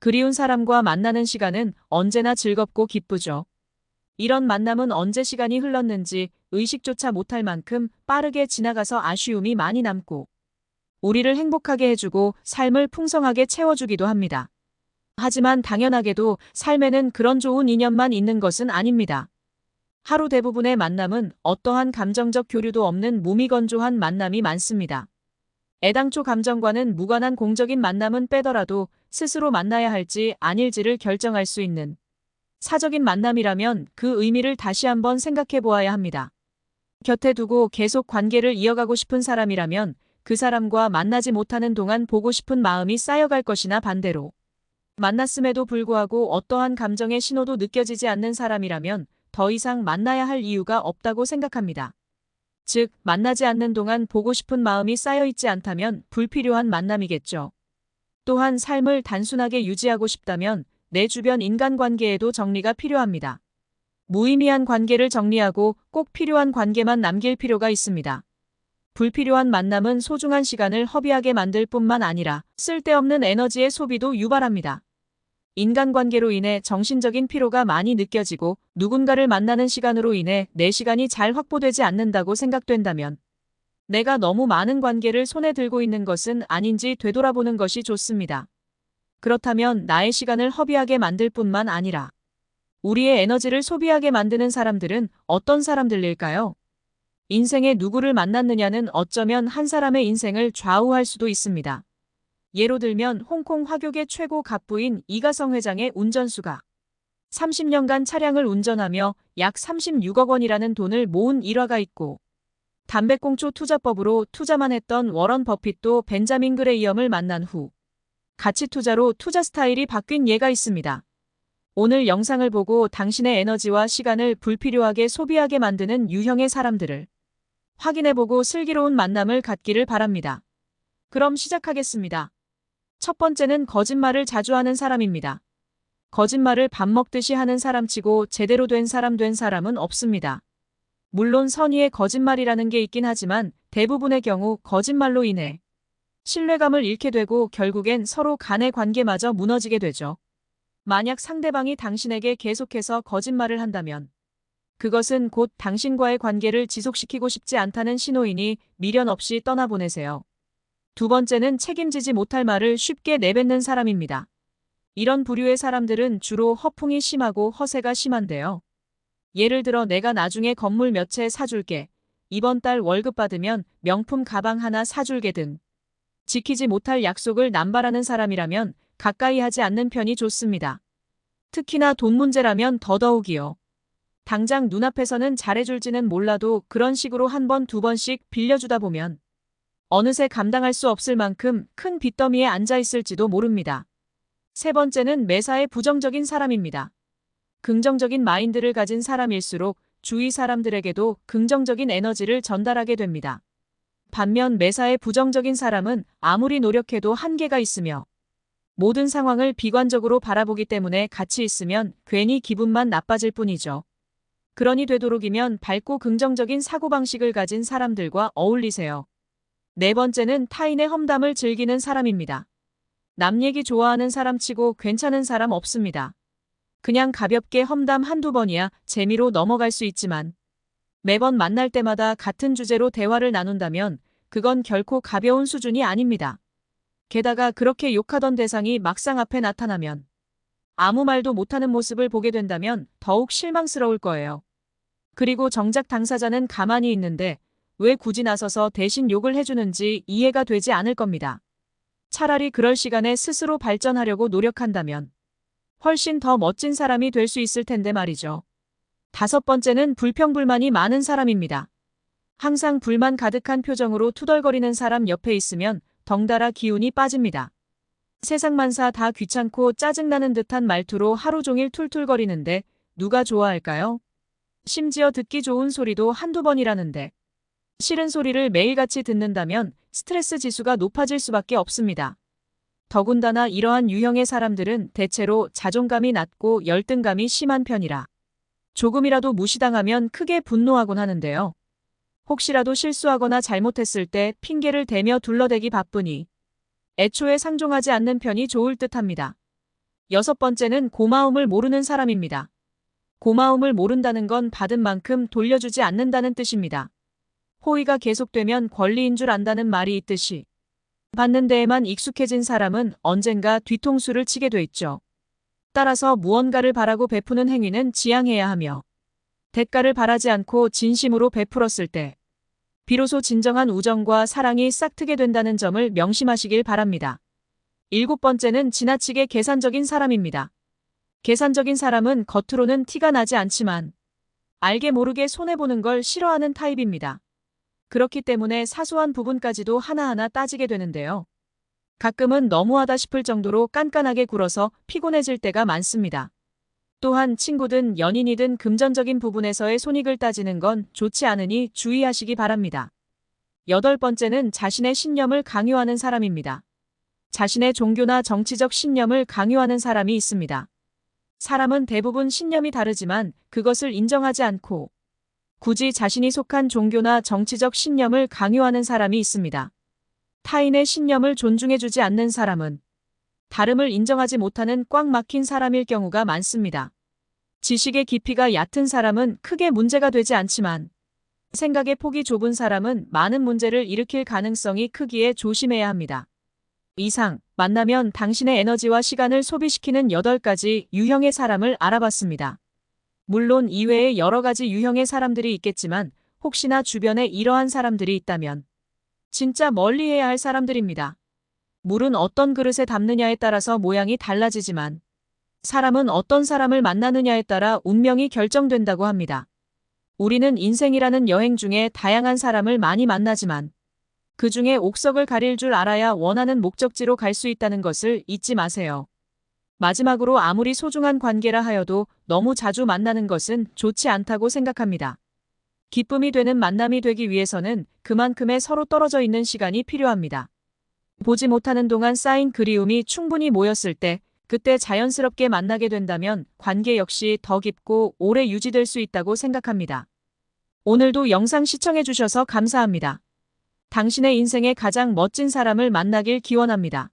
그리운 사람과 만나는 시간은 언제나 즐겁고 기쁘죠. 이런 만남은 언제 시간이 흘렀는지 의식조차 못할 만큼 빠르게 지나가서 아쉬움이 많이 남고 우리를 행복하게 해주고 삶을 풍성하게 채워주기도 합니다. 하지만 당연하게도 삶에는 그런 좋은 인연만 있는 것은 아닙니다. 하루 대부분의 만남은 어떠한 감정적 교류도 없는 무미건조한 만남이 많습니다. 애당초 감정과는 무관한 공적인 만남은 빼더라도 스스로 만나야 할지 아닐지를 결정할 수 있는 사적인 만남이라면 그 의미를 다시 한번 생각해 보아야 합니다. 곁에 두고 계속 관계를 이어가고 싶은 사람이라면 그 사람과 만나지 못하는 동안 보고 싶은 마음이 쌓여갈 것이나 반대로 만났음에도 불구하고 어떠한 감정의 신호도 느껴지지 않는 사람이라면 더 이상 만나야 할 이유가 없다고 생각합니다. 즉, 만나지 않는 동안 보고 싶은 마음이 쌓여있지 않다면 불필요한 만남이겠죠. 또한 삶을 단순하게 유지하고 싶다면 내 주변 인간관계에도 정리가 필요합니다. 무의미한 관계를 정리하고 꼭 필요한 관계만 남길 필요가 있습니다. 불필요한 만남은 소중한 시간을 허비하게 만들 뿐만 아니라 쓸데없는 에너지의 소비도 유발합니다. 인간관계로 인해 정신적인 피로가 많이 느껴지고 누군가를 만나는 시간으로 인해 내 시간이 잘 확보되지 않는다고 생각된다면 내가 너무 많은 관계를 손에 들고 있는 것은 아닌지 되돌아보는 것이 좋습니다. 그렇다면 나의 시간을 허비하게 만들 뿐만 아니라 우리의 에너지를 소비하게 만드는 사람들은 어떤 사람들일까요? 인생에 누구를 만났느냐는 어쩌면 한 사람의 인생을 좌우할 수도 있습니다. 예로 들면 홍콩 화교계 최고 갑부인 이가성 회장의 운전수가 30년간 차량을 운전하며 약 36억 원이라는 돈을 모은 일화가 있고 담배꽁초 투자법으로 투자만 했던 워런 버핏도 벤자민 그레이엄을 만난 후 가치 투자로 투자 스타일이 바뀐 예가 있습니다. 오늘 영상을 보고 당신의 에너지와 시간을 불필요하게 소비하게 만드는 유형의 사람들을 확인해보고 슬기로운 만남을 갖기를 바랍니다. 그럼 시작하겠습니다. 첫 번째는 거짓말을 자주 하는 사람입니다. 거짓말을 밥 먹듯이 하는 사람치고 제대로 된 사람은 없습니다. 물론 선의의 거짓말이라는 게 있긴 하지만 대부분의 경우 거짓말로 인해 신뢰감을 잃게 되고 결국엔 서로 간의 관계마저 무너지게 되죠. 만약 상대방이 당신에게 계속해서 거짓말을 한다면 그것은 곧 당신과의 관계를 지속시키고 싶지 않다는 신호이니 미련 없이 떠나보내세요. 두 번째는 책임지지 못할 말을 쉽게 내뱉는 사람입니다. 이런 부류의 사람들은 주로 허풍이 심하고 허세가 심한데요. 예를 들어 내가 나중에 건물 몇 채 사줄게. 이번 달 월급 받으면 명품 가방 하나 사줄게 등 지키지 못할 약속을 남발하는 사람이라면 가까이 하지 않는 편이 좋습니다. 특히나 돈 문제라면 더더욱이요. 당장 눈앞에서는 잘해줄지는 몰라도 그런 식으로 한 번, 두 번씩 빌려주다 보면 어느새 감당할 수 없을 만큼 큰 빚더미에 앉아 있을지도 모릅니다. 세 번째는 매사에 부정적인 사람입니다. 긍정적인 마인드를 가진 사람일수록 주위 사람들에게도 긍정적인 에너지를 전달하게 됩니다. 반면 매사에 부정적인 사람은 아무리 노력해도 한계가 있으며 모든 상황을 비관적으로 바라보기 때문에 같이 있으면 괜히 기분만 나빠질 뿐이죠. 그러니 되도록이면 밝고 긍정적인 사고방식을 가진 사람들과 어울리세요. 네 번째는 타인의 험담을 즐기는 사람입니다. 남 얘기 좋아하는 사람치고 괜찮은 사람 없습니다. 그냥 가볍게 험담 한두 번이야 재미로 넘어갈 수 있지만 매번 만날 때마다 같은 주제로 대화를 나눈다면 그건 결코 가벼운 수준이 아닙니다. 게다가 그렇게 욕하던 대상이 막상 앞에 나타나면 아무 말도 못하는 모습을 보게 된다면 더욱 실망스러울 거예요. 그리고 정작 당사자는 가만히 있는데 왜 굳이 나서서 대신 욕을 해주는지 이해가 되지 않을 겁니다. 차라리 그럴 시간에 스스로 발전하려고 노력한다면 훨씬 더 멋진 사람이 될 수 있을 텐데 말이죠. 다섯 번째는 불평불만이 많은 사람입니다. 항상 불만 가득한 표정으로 투덜거리는 사람 옆에 있으면 덩달아 기운이 빠집니다. 세상만사 다 귀찮고 짜증나는 듯한 말투로 하루 종일 툴툴거리는데 누가 좋아할까요? 심지어 듣기 좋은 소리도 한두 번이라는데 싫은 소리를 매일같이 듣는다면 스트레스 지수가 높아질 수밖에 없습니다. 더군다나 이러한 유형의 사람들은 대체로 자존감이 낮고 열등감이 심한 편이라 조금이라도 무시당하면 크게 분노하곤 하는데요. 혹시라도 실수하거나 잘못했을 때 핑계를 대며 둘러대기 바쁘니 애초에 상종하지 않는 편이 좋을 듯합니다. 6번째는 고마움을 모르는 사람입니다. 고마움을 모른다는 건 받은 만큼 돌려주지 않는다는 뜻입니다. 호의가 계속되면 권리인 줄 안다는 말이 있듯이 받는 데에만 익숙해진 사람은 언젠가 뒤통수를 치게 돼 있죠. 따라서 무언가를 바라고 베푸는 행위는 지양해야 하며 대가를 바라지 않고 진심으로 베풀었을 때 비로소 진정한 우정과 사랑이 싹트게 된다는 점을 명심하시길 바랍니다. 7번째는 지나치게 계산적인 사람입니다. 계산적인 사람은 겉으로는 티가 나지 않지만 알게 모르게 손해보는 걸 싫어하는 타입입니다. 그렇기 때문에 사소한 부분까지도 하나하나 따지게 되는데요. 가끔은 너무하다 싶을 정도로 깐깐하게 굴어서 피곤해질 때가 많습니다. 또한 친구든 연인이든 금전적인 부분에서의 손익을 따지는 건 좋지 않으니 주의하시기 바랍니다. 8번째는 자신의 신념을 강요하는 사람입니다. 자신의 종교나 정치적 신념을 강요하는 사람이 있습니다. 사람은 대부분 신념이 다르지만 그것을 인정하지 않고 굳이 자신이 속한 종교나 정치적 신념을 강요하는 사람이 있습니다. 타인의 신념을 존중해주지 않는 사람은 다름을 인정하지 못하는 꽉 막힌 사람일 경우가 많습니다. 지식의 깊이가 얕은 사람은 크게 문제가 되지 않지만 생각의 폭이 좁은 사람은 많은 문제를 일으킬 가능성이 크기에 조심해야 합니다. 이상, 만나면 당신의 에너지와 시간을 소비시키는 8가지 유형의 사람을 알아봤습니다. 물론 이외에 여러 가지 유형의 사람들이 있겠지만 혹시나 주변에 이러한 사람들이 있다면 진짜 멀리해야 할 사람들입니다. 물은 어떤 그릇에 담느냐에 따라서 모양이 달라지지만 사람은 어떤 사람을 만나느냐에 따라 운명이 결정된다고 합니다. 우리는 인생이라는 여행 중에 다양한 사람을 많이 만나지만 그 중에 옥석을 가릴 줄 알아야 원하는 목적지로 갈 수 있다는 것을 잊지 마세요. 마지막으로 아무리 소중한 관계라 하여도 너무 자주 만나는 것은 좋지 않다고 생각합니다. 기쁨이 되는 만남이 되기 위해서는 그만큼의 서로 떨어져 있는 시간이 필요합니다. 보지 못하는 동안 쌓인 그리움이 충분히 모였을 때 그때 자연스럽게 만나게 된다면 관계 역시 더 깊고 오래 유지될 수 있다고 생각합니다. 오늘도 영상 시청해주셔서 감사합니다. 당신의 인생의 가장 멋진 사람을 만나길 기원합니다.